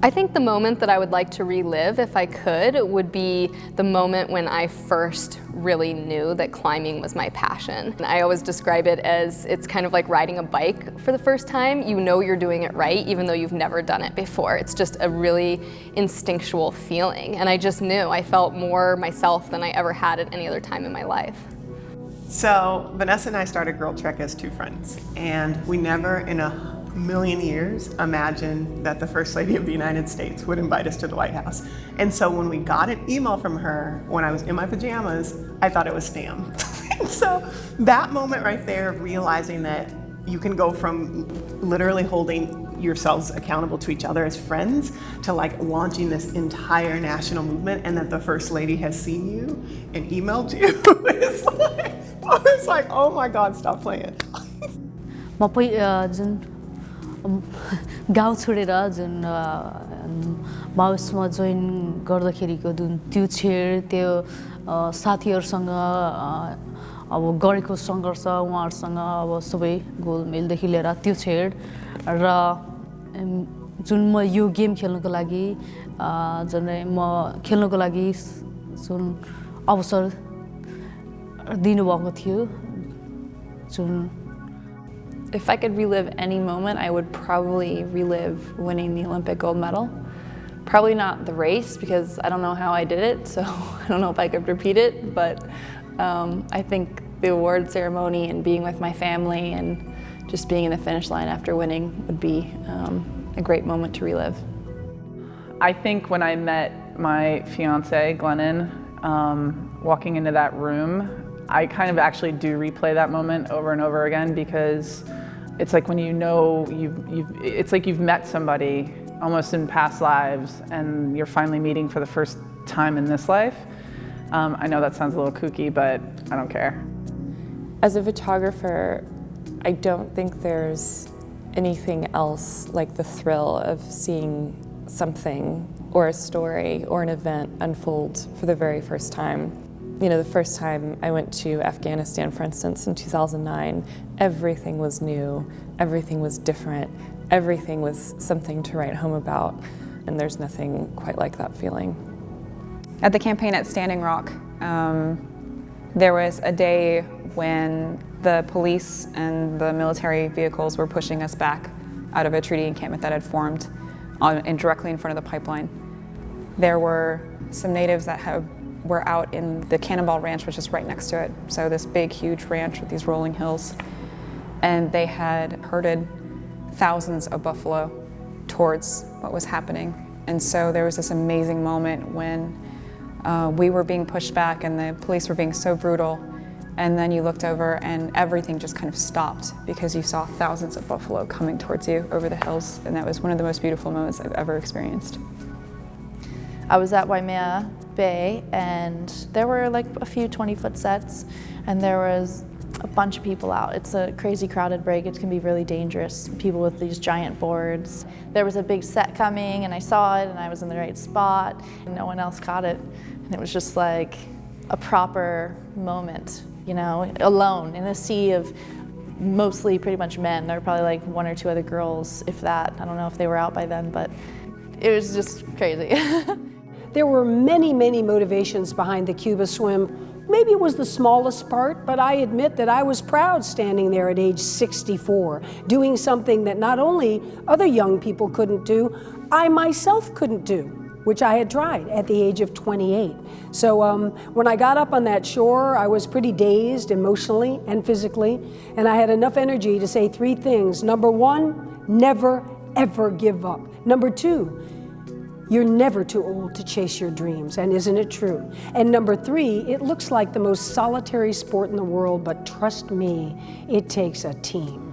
I think the moment that I would like to relive, if I could, would be the moment when I first really knew that climbing was my passion. And I always describe it as it's kind of like riding a bike for the first time. You know you're doing it right, even though you've never done it before. It's just a really instinctual feeling. And I just knew I felt more myself than I ever had at any other time in my life. So Vanessa and I started Girl Trek as two friends, and we never in a million years imagined that the First Lady of the United States would invite us to the White House. And so when we got an email from her when I was in my pajamas, I thought it was spam. And so that moment right there of realizing that you can go from literally holding yourselves accountable to each other as friends to like launching this entire national movement, and that the First Lady has seen you and emailed you. It's like, oh my God, stop playing. गाउँ छोडेर जुन माओइस्टमा join गर्दाखेरिको जुन त्यो छेड त्यो साथीहरूसँग अब गरेको सङ्घर्ष उहाँहरूसँग अब सबै गोलमेलदेखि लिएर त्यो छेड र जुन म यो गेम खेल्नको लागि जुन म खेल्नको लागि जुन अवसर दिनुभएको थियो जुन If I could relive any moment, I would probably relive winning the Olympic gold medal. Probably not the race, because I don't know how I did it, so I don't know if I could repeat it, but I think the award ceremony and being with my family and just being in the finish line after winning would be a great moment to relive. I think when I met my fiance, Glennon, walking into that room, I kind of actually do replay that moment over and over again, because it's like when you know it's like you've met somebody almost in past lives and you're finally meeting for the first time in this life. I know that sounds a little kooky, but I don't care. As a photographer, I don't think there's anything else like the thrill of seeing something or a story or an event unfold for the very first time. You know, the first time I went to Afghanistan, for instance, in 2009, everything was new, everything was different, everything was something to write home about, and there's nothing quite like that feeling. At the campaign at Standing Rock, there was a day when the police and the military vehicles were pushing us back out of a treaty encampment that had formed directly in front of the pipeline. There were some natives that were out in the Cannonball Ranch, which is right next to it. So this big, huge ranch with these rolling hills. And they had herded thousands of buffalo towards what was happening. And so there was this amazing moment when we were being pushed back and the police were being so brutal. And then you looked over and everything just kind of stopped because you saw thousands of buffalo coming towards you over the hills. And that was one of the most beautiful moments I've ever experienced. I was at Waimea Bay, and there were like a few 20-foot sets, and there was a bunch of people out. It's a crazy crowded break. It can be really dangerous. People with these giant boards. There was a big set coming, and I saw it, and I was in the right spot, and no one else caught it. And it was just like a proper moment, you know, alone in a sea of mostly pretty much men. There were probably like one or two other girls, if that. I don't know if they were out by then, but it was just crazy. There were many, many motivations behind the Cuba swim. Maybe it was the smallest part, but I admit that I was proud standing there at age 64, doing something that not only other young people couldn't do, I myself couldn't do, which I had tried at the age of 28. So when I got up on that shore, I was pretty dazed emotionally and physically, and I had enough energy to say three things. Number one, never, ever give up. Number two, you're never too old to chase your dreams, and isn't it true? And number three, it looks like the most solitary sport in the world, but trust me, it takes a team.